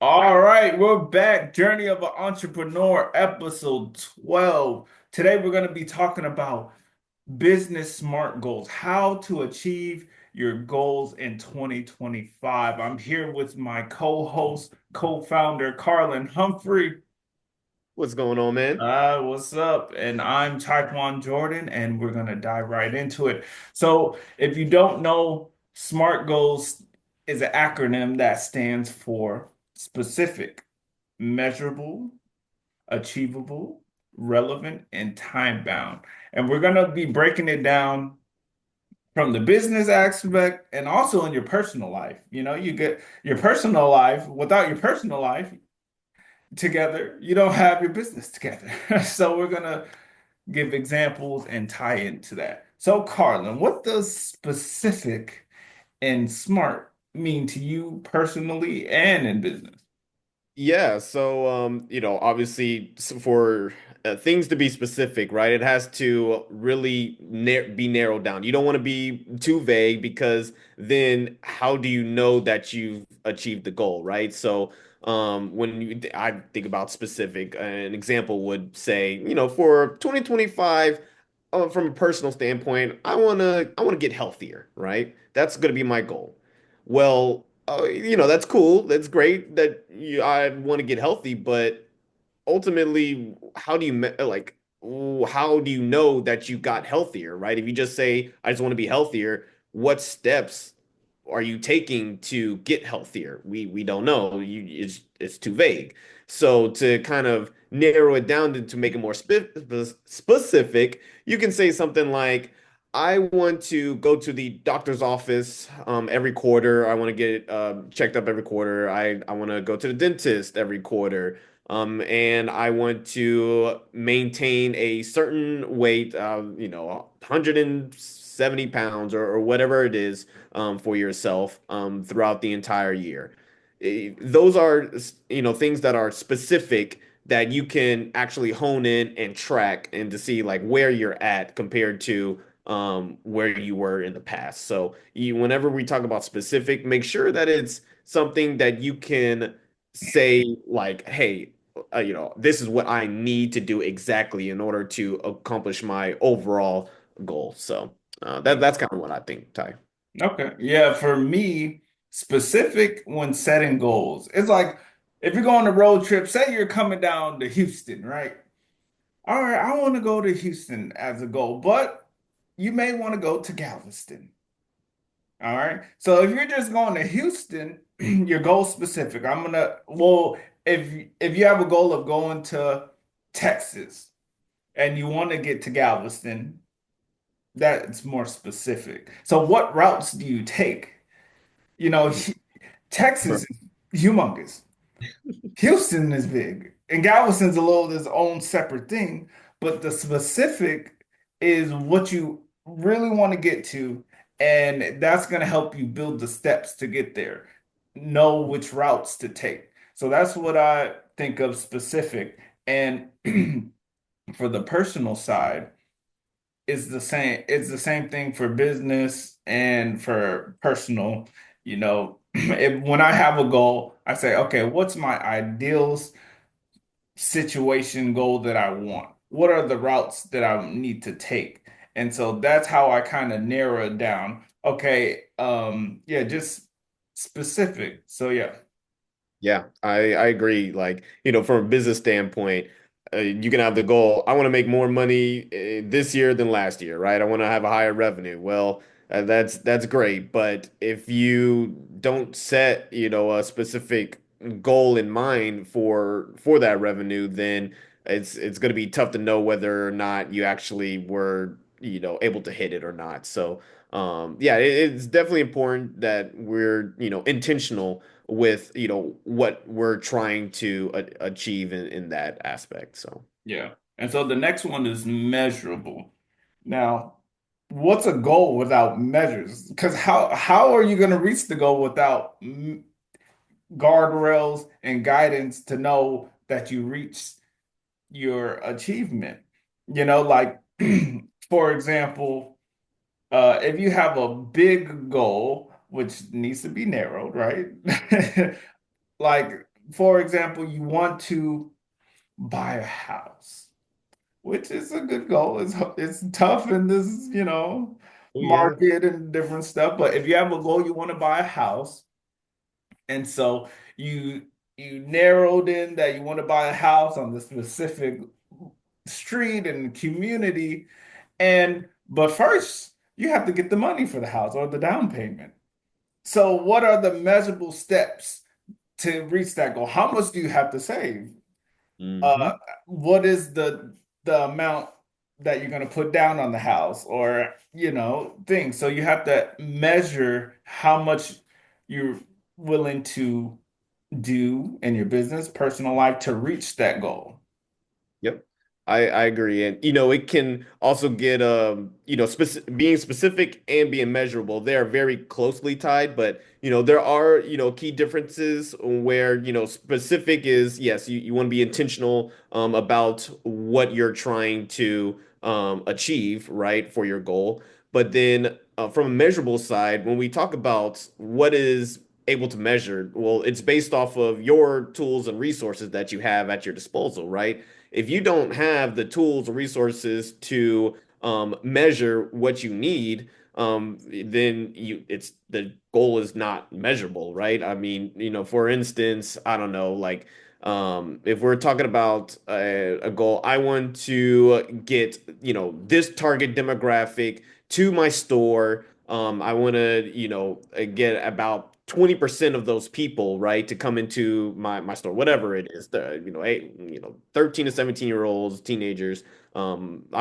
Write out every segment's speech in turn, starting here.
All right, we're back. Journey of an Entrepreneur, episode 12. Today, we're going to be talking about business smart goals, how to achieve your goals in 2025. I'm here with my co-host, co-founder, Carlin Humphrey. What's going on, man? What's up? And I'm Tyquon Jordan, and we're going to dive right into it. So, if you don't know, SMART goals is an acronym that stands for specific, measurable, achievable, relevant, and time bound. And we're going to be breaking it down from the business aspect and also in your personal life. You get your personal life without your personal life together, you don't have your business together. So we're going to give examples and tie into that. So, Carlin, what does specific and smart mean to you personally and in business? Yeah, so obviously for things to be specific, right? It has to really be narrowed down. You don't want to be too vague because then how do you know that you've achieved the goal, right? So I think about specific, an example would say, for 2025, from a personal standpoint, I want to get healthier, right? That's going to be my goal. Well, that's cool. That's great that I want to get healthy, but ultimately, how do you know that you got healthier, right? If you just say, I just want to be healthier, what steps are you taking to get healthier? We don't know. It's too vague. So to kind of narrow it down to make it more specific, you can say something like, I want to go to the doctor's office every quarter. I want to get checked up every quarter. I want to go to the dentist every quarter. And I want to maintain a certain weight, 170 pounds or whatever it is for yourself throughout the entire year. Those are, things that are specific that you can actually hone in and track and to see like where you're at compared to where you were in the past. So whenever we talk about specific, make sure that it's something that you can say like, hey, this is what I need to do exactly in order to accomplish my overall goal. So that's kind of what I think, Ty. Okay. Yeah, for me, specific when setting goals. It's like if you're going on a road trip, say you're coming down to Houston, right? All right, I want to go to Houston as a goal, but you may want to go to Galveston. All right. So if you're just going to Houston, your goal specific. If you have a goal of going to Texas and you want to get to Galveston, that's more specific. So what routes do you take? You know, Texas is humongous. Houston is big, and Galveston's a little its own separate thing, but the specific is what you really want to get to, and that's going to help you build the steps to get there. Know which routes to take. So that's what I think of specific. And for the personal side, it's the same. It's the same thing for business and for personal. When I have a goal, I say, okay, what's my ideal situation goal that I want? What are the routes that I need to take? And so that's how I kind of narrow it down. Okay, yeah, just specific. So yeah. Yeah, I agree. Like, from a business standpoint, you can have the goal, I want to make more money this year than last year, right? I want to have a higher revenue. Well, that's great, but if you don't set, a specific goal in mind for that revenue, then it's going to be tough to know whether or not you actually were, able to hit it or not. So, yeah, it's definitely important that we're, intentional with what we're trying to achieve in that aspect. So Yeah. And so the next one is measurable. Now, what's a goal without measures? Because how are you going to reach the goal without guardrails and guidance to know that you reached your achievement? Like for example, if you have a big goal, which needs to be narrowed, right? Like for example, you want to buy a house, which is a good goal. It's tough in this, Oh yeah. market and different stuff. But if you have a goal, you want to buy a house, and so you you narrowed in that you want to buy a house on the specific street and community, and but first you have to get the money for the house or the down payment. So what are the measurable steps to reach that goal? How much do you have to save? Hmm. uh what is the amount that you're going to put down on the house, or things. So you have to measure how much you're willing to do in your business personal life to reach that goal. Yep. I agree. And it can also get being specific and being measurable. They are very closely tied, but there are, key differences where, specific is yes, you want to be intentional about what you're trying to achieve, right, for your goal. But then from a measurable side, when we talk about what is able to measure, well, it's based off of your tools and resources that you have at your disposal, right? If you don't have the tools or resources to measure what you need, then it's the goal is not measurable, right? I mean, for instance, I don't know, like if we're talking about a goal, I want to get, this target demographic to my store. I want to, get about 20% of those people, right, to come into my store, whatever it is, 13 to 17-year olds, teenagers. I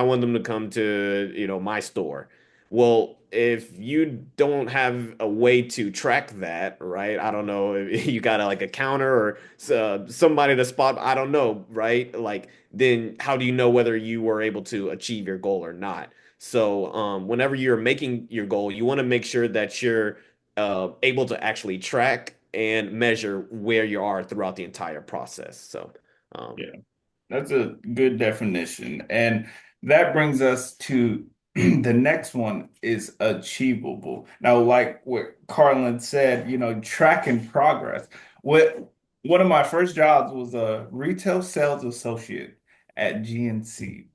want them to come to, my store. Well, if you don't have a way to track that, right? I don't know if you got like a counter or somebody to spot, I don't know, right? Like, then how do you know whether you were able to achieve your goal or not? So, whenever you're making your goal, you want to make sure that you're able to actually track and measure where you are throughout the entire process. So, um, Yeah, that's a good definition. And that brings us to the next one is achievable. Now, like what Carlin said, tracking progress. One of my first jobs was a retail sales associate at GNC.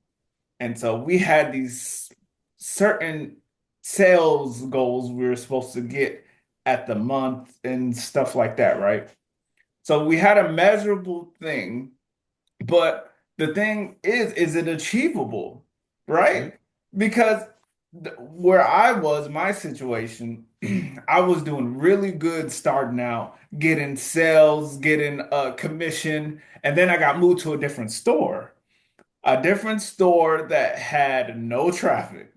And so we had these certain sales goals we were supposed to get at the month and stuff like that, right? So we had a measurable thing, but the thing is it achievable, mhm. right? Because where I was, my situation, I was doing really good starting out, getting sales, getting a commission, and then I got moved to a different store that had no traffic.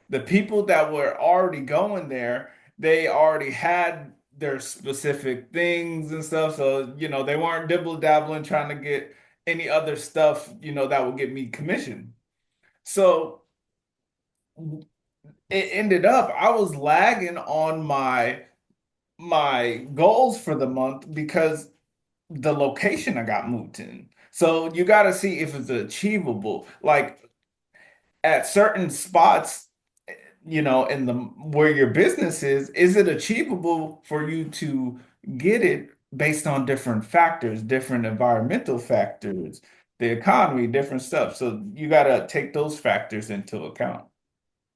The people that were already going there, they already had their specific things and stuff. So, they weren't dibble-dabbling trying to get any other stuff, that would get me commission. So it ended up I was lagging on my goals for the month because the location I got moved in. So you got to see if it's achievable. Like at certain spots, in the where your business is it achievable for you to get it based on different factors, different environmental factors, the economy, different stuff. So you got to take those factors into account.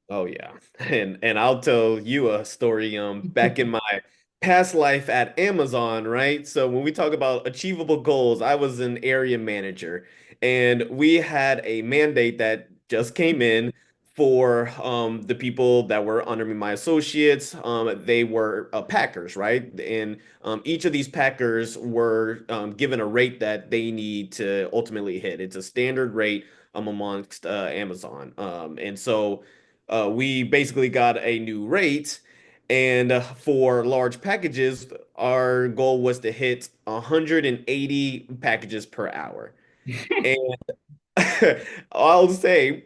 Oh yeah. And I'll tell you a story back in my past life at Amazon, right? So when we talk about achievable goals, I was an area manager and we had a mandate that just came in for the people that were under me, my associates. They were packers, right? And each of these packers were given a rate that they need to ultimately hit. It's a standard rate amongst Amazon. And so we basically got a new rate. And for large packages, our goal was to hit 180 packages per hour. And I'll say,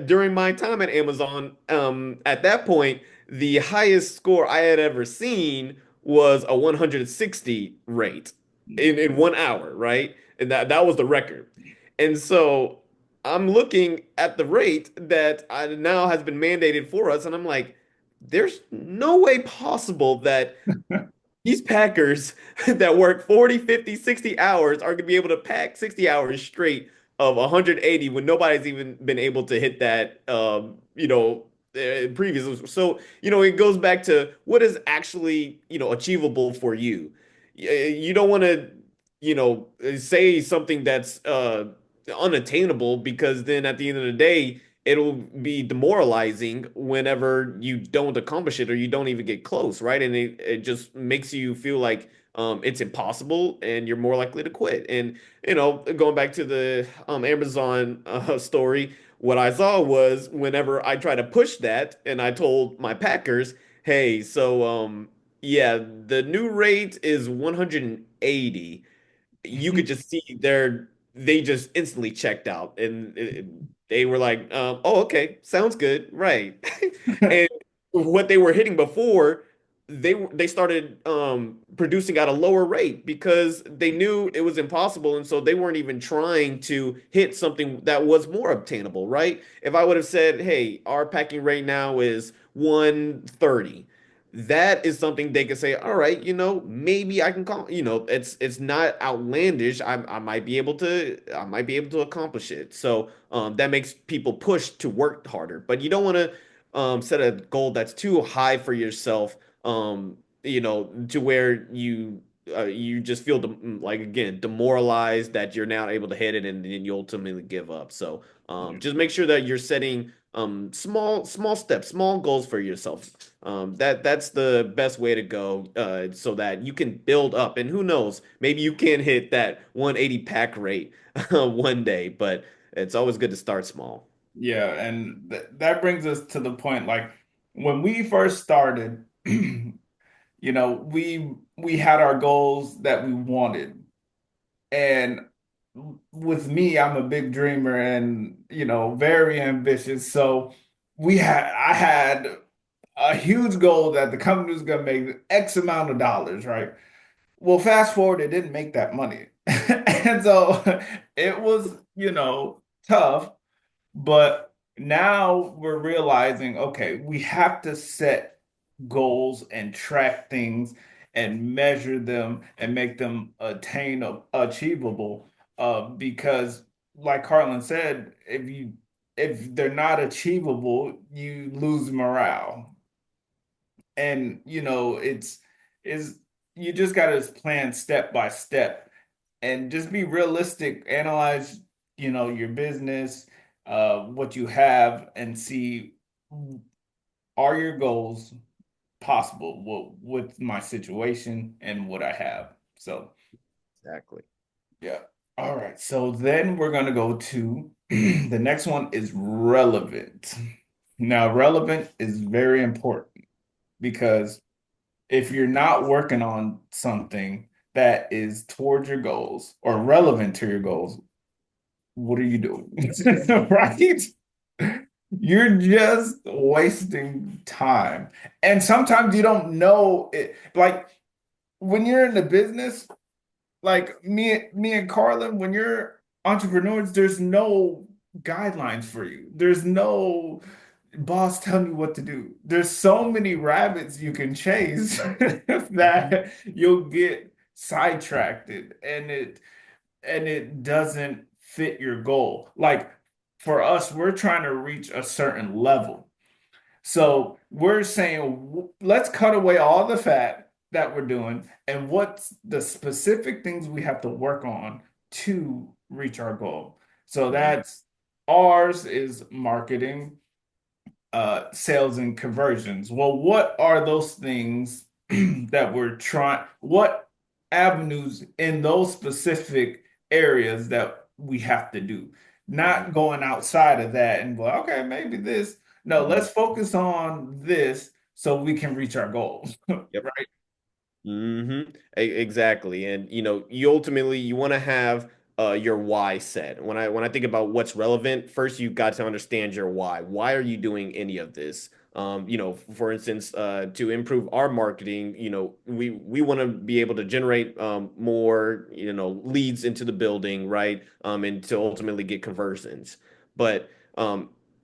during my time at Amazon, at that point, the highest score I had ever seen was a 160 rate in 1 hour, right? And that was the record. And so I'm looking at the rate that now has been mandated for us, and I'm like, there's no way possible that these packers that work 40, 50, 60 hours are going to be able to pack 60 hours straight of 180 when nobody's even been able to hit that, previous. So, it goes back to what is actually, achievable for you. You don't want to, say something that's unattainable because then at the end of the day, it'll be demoralizing whenever you don't accomplish it or you don't even get close, right? And it just makes you feel like it's impossible and you're more likely to quit. And, going back to the Amazon story, what I saw was whenever I tried to push that and I told my Packers, hey, so yeah, the new rate is 180. You could just see they just instantly checked out and they were like, oh, okay, sounds good, right. And what they were hitting before, they started producing at a lower rate because they knew it was impossible, and so they weren't even trying to hit something that was more obtainable, right? If I would have said, hey, our packing rate now is 130, that is something they could say, all right, maybe I can call, it's not outlandish. I might be able to accomplish it. So that makes people push to work harder. But you don't want to set a goal that's too high for yourself, to where you just feel like again demoralized that you're not able to hit it and then you ultimately give up. So just make sure that you're setting small steps, small goals for yourself. That's the best way to go, so that you can build up. And who knows, maybe you can hit that 180 pack rate one day, but it's always good to start small. Yeah, and th that brings us to the point like when we first started, we had our goals that we wanted. And with me, I'm a big dreamer and, very ambitious. So I had a huge goal that the company was going to make X amount of dollars, right? Well, fast forward, it didn't make that money. And so it was, tough. But now we're realizing, okay, we have to set goals and track things and measure them and make them achievable. Because, like Carlin said, if they're not achievable, you lose morale. And it's you just gotta plan step by step and just be realistic, analyze, your business, what you have, and see are your goals possible with my situation and what I have. So, Exactly. yeah. All right. So then we're gonna go to the next one is relevant. Now, relevant is very important because if you're not working on something that is towards your goals or relevant to your goals, what are you doing? Right? You're just wasting time. And sometimes you don't know it. Like when you're in the business, like me and Carlin, when you're entrepreneurs, there's no guidelines for you. There's no boss telling you what to do. There's so many rabbits you can chase that you'll get sidetracked and it doesn't fit your goal. Like for us, we're trying to reach a certain level. So we're saying, let's cut away all the fat that we're doing and what's the specific things we have to work on to reach our goal. So Mhm. that's ours is marketing, sales and conversions. Well, what are those things that we're trying, what avenues in those specific areas that we have to do? Mhm. Not going outside of that and go, okay, maybe this. No, Mhm. let's focus on this so we can reach our goals, Yep. right? Exactly. And you ultimately you want to have your why set. When I think about what's relevant, first you got to understand your why. Why are you doing any of this? For instance, to improve our marketing, we want to be able to generate more, leads into the building, right? And to ultimately get conversions. But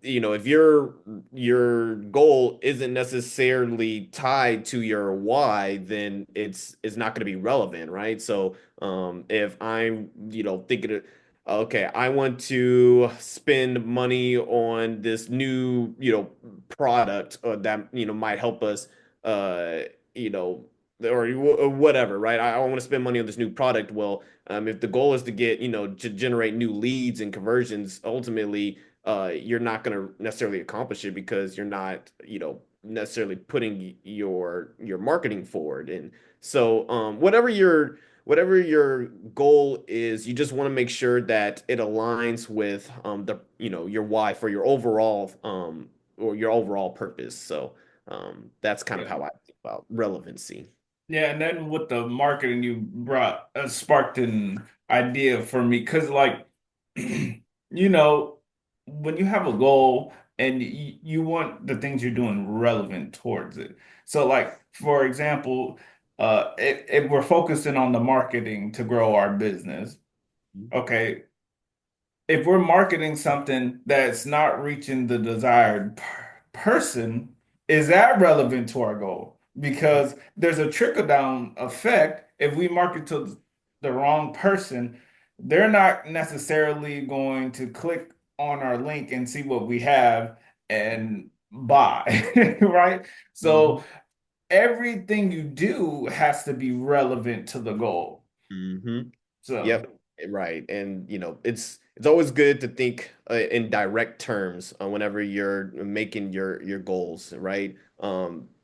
if your goal isn't necessarily tied to your why, then it's not going to be relevant, right? So if I'm thinking of, okay, I want to spend money on this new product that might help us uh you know or whatever, right? I want to spend money on this new product. Well, if the goal is to get to generate new leads and conversions, ultimately you're not going to necessarily accomplish it because you're not, necessarily putting your marketing forward. And so, whatever your goal is, you just want to make sure that it aligns with your why for your overall or your overall purpose. So, that's kind of Yeah. how I think about relevancy. Yeah, and then with the marketing you brought sparked an idea for me because when you have a goal and you want the things you're doing relevant towards it. So like for example, if we're focusing on the marketing to grow our business, okay, if we're marketing something that's not reaching the desired person, is that relevant to our goal? Because there's a trickle down effect. If we market to the wrong person, they're not necessarily going to click on our link and see what we have and buy, right? So Mhm. everything you do has to be relevant to the goal. Hmm. So, Yep, right. And it's always good to think in direct terms whenever you're making your goals, right?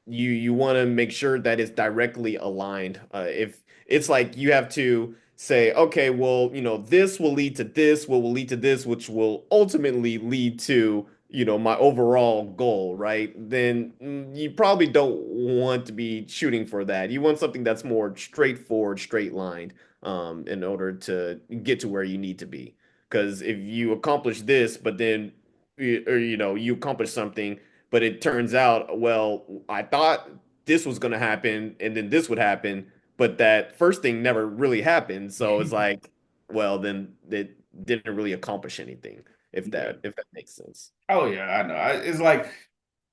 You want to make sure that it's directly aligned. If it's like you have to say, okay, well, this will lead to this, will lead to this, which will ultimately lead to, my overall goal, right? Then you probably don't want to be shooting for that. You want something that's more straightforward, straight lined in order to get to where you need to be. Because if you accomplish this, but then you accomplish something, but it turns out, well, I thought this was going to happen, and then this would happen, but that first thing never really happened. So it's like, well, then it didn't really accomplish anything. If yeah. that makes sense. Oh yeah, I know. It's like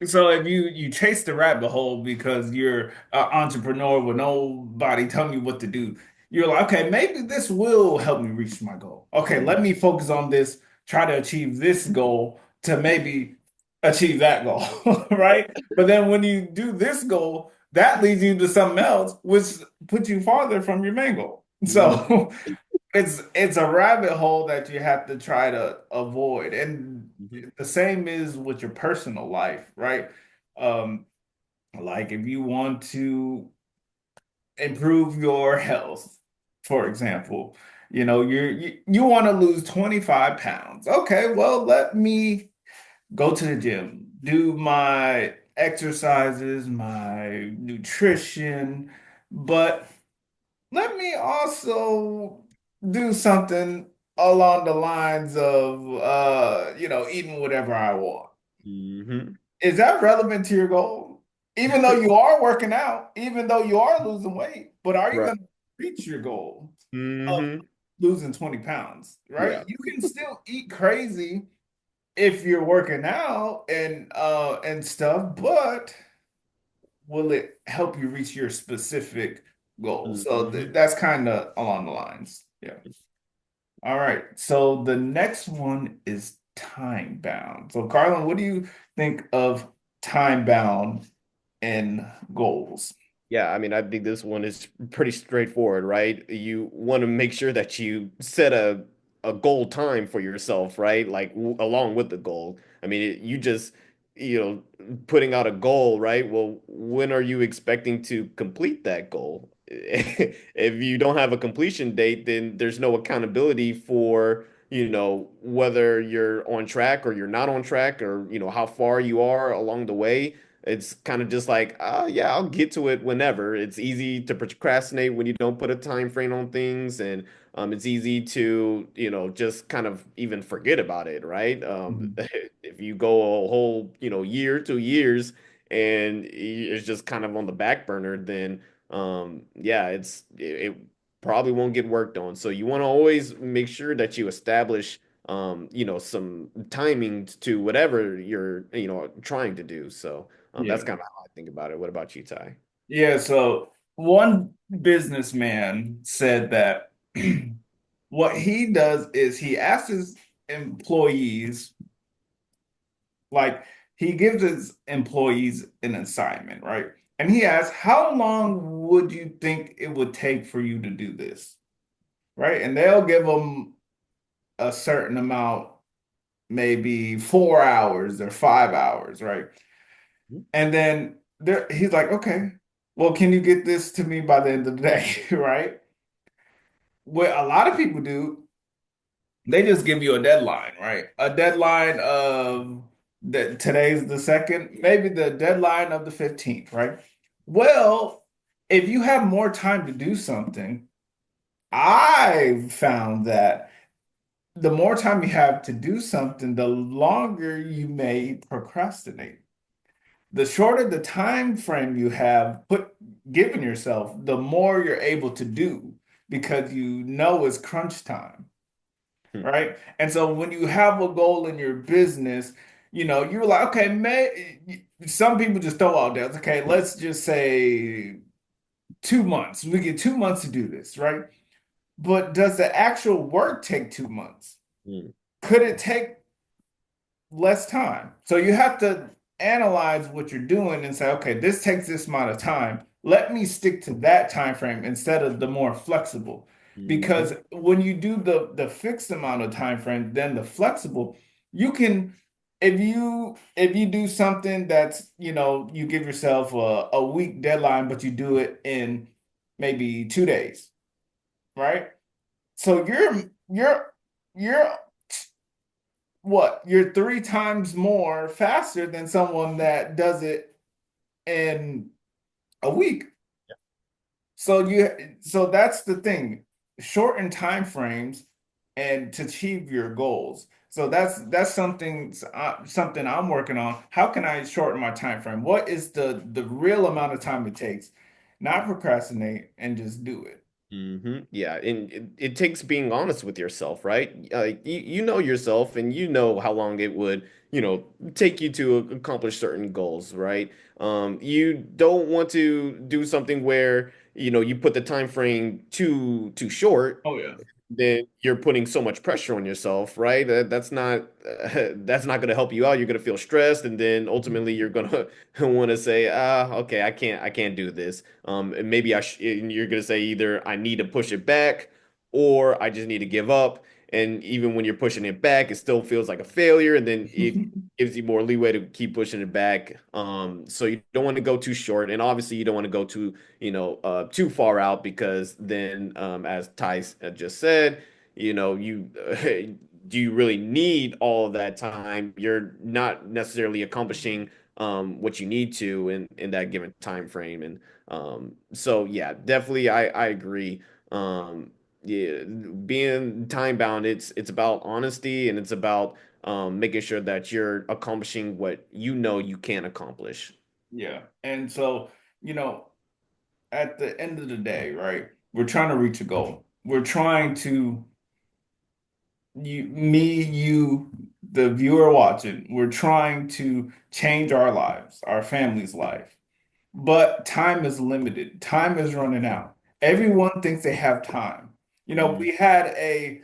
so if you chase the rabbit hole because you're an entrepreneur with nobody telling you what to do, you're like, okay, maybe this will help me reach my goal. Okay, let Mhm. me focus on this, try to achieve this goal to maybe achieve that goal, right? But then when you do this goal, that leads you to something else, which puts you farther from your main goal. Mhm. So it's a rabbit hole that you have to try to avoid. And Mhm. the same is with your personal life, right? Um, like if you want to improve your health, for example, you want to lose 25 pounds. Okay, well, let me go to the gym, do my exercises, my nutrition, but let me also do something along the lines of eating whatever I want. Mhm. Is that relevant to your goal? Even though you are working out, even though you are losing weight, but are you Right. going to reach your goal of Hmm. losing 20 pounds, right? Yeah. You can still eat crazy if you're working out and stuff, but will it help you reach your specific goal? So Hmm. that's kind of along the lines. Yeah. All right. So the next one is time bound. So Carlin, what do you think of time bound and goals? Yeah, I mean, I think this one is pretty straightforward, right? You want to make sure that you set a goal time for yourself, right? Like along with the goal. I mean, you just, putting out a goal, right? Well, when are you expecting to complete that goal? If you don't have a completion date, then there's no accountability for, whether you're on track or you're not on track or, how far you are along the way. It's kind of just like, yeah, I'll get to it whenever. It's easy to procrastinate when you don't put a time frame on things, and it's easy to, just kind of even forget about it, right? Mhm. If you go a whole, year, 2 years, and it's just kind of on the back burner, then yeah, it probably won't get worked on. So you want to always make sure that you establish some timing to whatever you're, trying to do. So that's Yeah. kind of how I think about it. What about you, Ty? Yeah, so one businessman said that what he does is he asks his employees, like he gives his employees an assignment, right? And he asks, how long would you think it would take for you to do this? Right? And they'll give them a certain amount, maybe 4 hours or 5 hours, right? And then he's like, okay, well, can you get this to me by the end of the day, right? What a lot of people do, they just give you a deadline, right? A deadline of that today's the second, maybe the deadline of the 15th, right? Well, if you have more time to do something, I found that the more time you have to do something, the longer you may procrastinate. The shorter the time frame you have given yourself, the more you're able to do because you know it's crunch time, Hmm. right? And so when you have a goal in your business, you're like, okay, some people just throw out there, okay, let's just say 2 months. We get 2 months to do this, right? But does the actual work take 2 months? Hmm. Could it take less time? So you have to analyze what you're doing and say, okay, this takes this amount of time. Let me stick to that time frame instead of the more flexible. Hmm. Because when you do the fixed amount of time frame, then the flexible, you can if you do something that's, you give yourself a week deadline, but you do it in maybe 2 days, right? So you're what? You're three times more faster than someone that does it in a week. So that's the thing. Shorten time frames and to achieve your goals. So that's something I'm working on. How can I shorten my time frame? What is the real amount of time it takes? Not procrastinate and just do it. Yeah, and it takes being honest with yourself, right? You know yourself, and you know how long it would, take you to accomplish certain goals, right? You don't want to do something where, you put the time frame too short, Oh yeah. then you're putting so much pressure on yourself, right? That's not that's not going to help you out. You're going to feel stressed, and then ultimately you're going to want to say, okay, I can't do this. And maybe and you're going to say either I need to push it back, or I just need to give up. And even when you're pushing it back, it still feels like a failure, and then it gives you more leeway to keep pushing it back. So you don't want to go too short, and obviously you don't want to go too far out because then, as Ty just said, you do you really need all of that time? You're not necessarily accomplishing what you need to in that given time frame, and so yeah, definitely I agree. Yeah, being time bound, it's about honesty and it's about making sure that you're accomplishing what you know you can accomplish. Yeah. And so, you know, at the end of the day, right? We're trying to reach a goal. We're trying to you, the viewer watching, we're trying to change our lives, our family's life. But time is limited. Time is running out. Everyone thinks they have time. Mm, We had a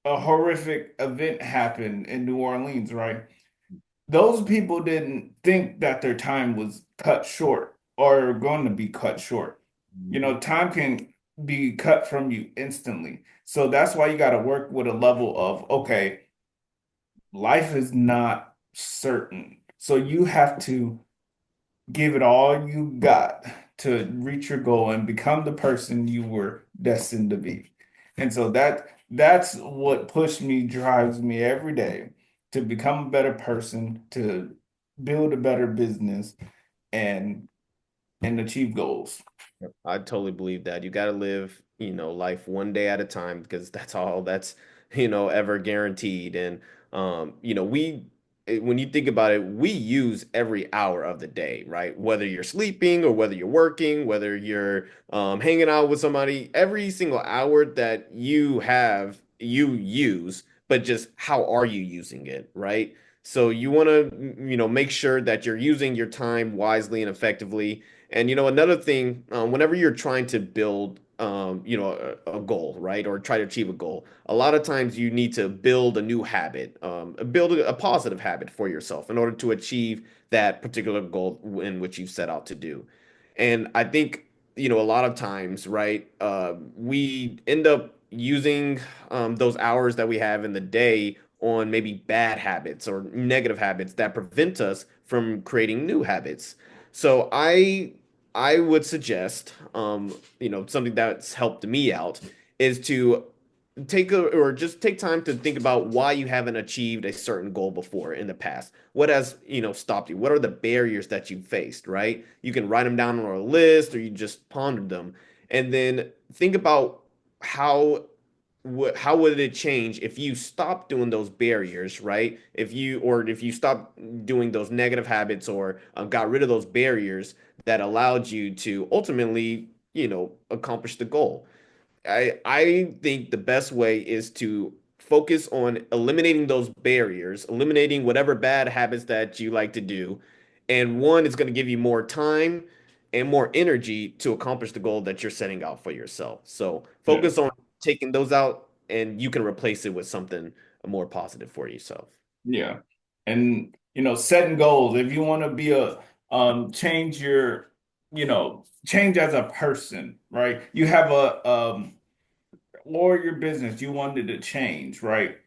horrific event happen in New Orleans, right? Those people didn't think that their time was cut short or going to be cut short. mhm. Time can be cut from you instantly. So that's why you got to work with a level of, okay, life is not certain. So you have to give it all you got to reach your goal and become the person you were destined to be. And so that's what pushed me, drives me every day to become a better person, to build a better business and achieve goals. I totally believe that. You got to live, life one day at a time because that's all that's, ever guaranteed. And, when you think about it, we use every hour of the day, right? Whether you're sleeping or whether you're working, whether you're hanging out with somebody, every single hour that you have, you use. but just how are you using it, right? So you want to, make sure that you're using your time wisely and effectively. And another thing, whenever you're trying to build, a goal, right, or try to achieve a goal, a lot of times you need to build a new habit, build a positive habit for yourself in order to achieve that particular goal in which you've set out to do. And I think, a lot of times, right, we end up using those hours that we have in the day on maybe bad habits or negative habits that prevent us from creating new habits. So I would suggest, something that's helped me out is to just take time to think about why you haven't achieved a certain goal before in the past. What has, stopped you? What are the barriers that you faced, right? You can write them down on a list or you just ponder them. And then think about how how would it change if you stopped doing those barriers, right? If you stopped doing those negative habits or got rid of those barriers that allowed you to ultimately, accomplish the goal. I think the best way is to focus on eliminating those barriers, eliminating whatever bad habits that you like to do. And one is going to give you more time and more energy to accomplish the goal that you're setting out for yourself. So Yeah. focus on taking those out and you can replace it with something more positive for yourself. Yeah. And setting goals. If you want to be a change your, change as a person, right? You have a or your business, you wanted to change, right?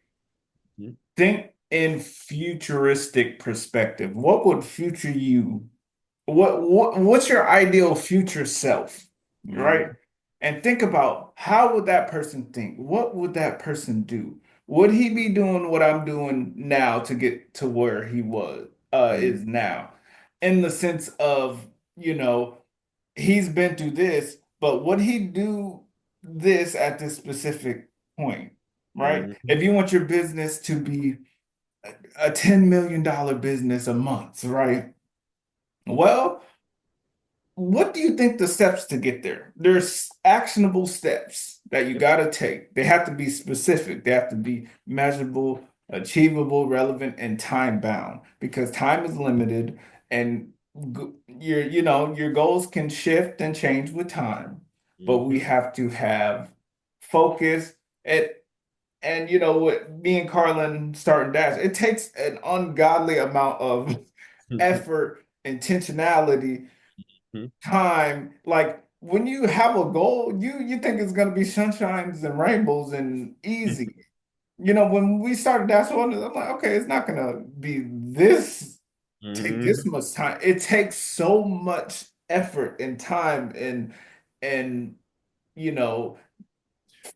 Mhm. Think in futuristic perspective. What would future you, what's your ideal future self, right? Mhm. And think about how would that person think? What would that person do? Would he be doing what I'm doing now to get to where he was Mhm. is now? In the sense of, you know, he's been through this, but would he do this at this specific point, right? Mhm. If you want your business to be a $10 million business a month, right? Well, what do you think the steps to get there? There's actionable steps that you Yep. got to take. They have to be specific. They have to be measurable, achievable, relevant, and time bound because time is limited and your goals can shift and change with time. But we Mhm. have to have focus and what me and Carlin starting Dash, it takes an ungodly amount of effort, intentionality, Mhm. time. Like when you have a goal, you think it's gonna be sunshines and rainbows and easy. When we started Dash One, I'm like, okay, it's not gonna be this take this Mhm. much time. It takes so much effort and time and you know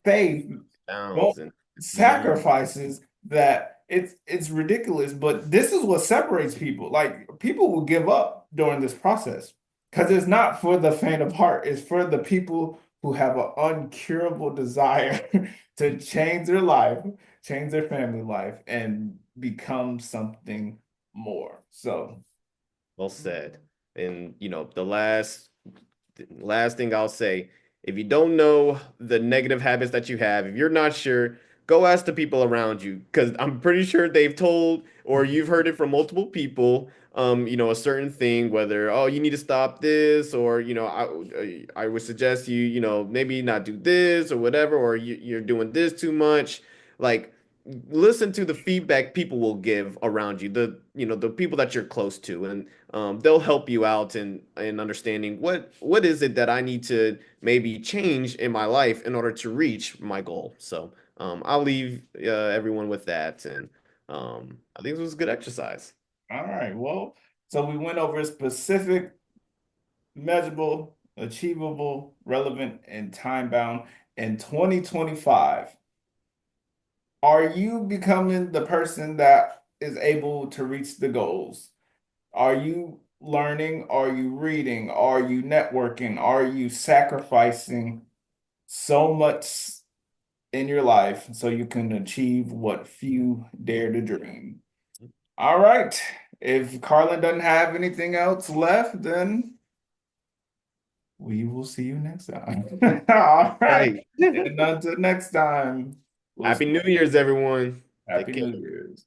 faith, well, Pounds and Mhm. sacrifices that it's ridiculous. But this is what separates people. Like people will give up during this process because it's not for the faint of heart. It's for the people who have an uncurable desire to change their life, change their family life, and become something more. So, Well said. And the last thing I'll say, if you don't know the negative habits that you have, if you're not sure, go ask the people around you because I'm pretty sure they've told or you've heard it from multiple people, a certain thing, whether, oh, you need to stop this, or, I would suggest you, maybe not do this or whatever, or you're doing this too much. Like, listen to the feedback people will give around you, the people that you're close to, and they'll help you out in understanding what is it that I need to maybe change in my life in order to reach my goal. So I'll leave everyone with that, and I think this was a good exercise. all right. Well, so we went over specific, measurable, achievable, relevant, and time bound in 2025. Are you becoming the person that is able to reach the goals? Are you learning? Are you reading? Are you networking? Are you sacrificing so much in your life so you can achieve what few dare to dream? All right. If Carlin doesn't have anything else left, then we will see you next time. All right. Right. And until next time, we'll Happy New Year's, everyone. Take Happy care. New Year's.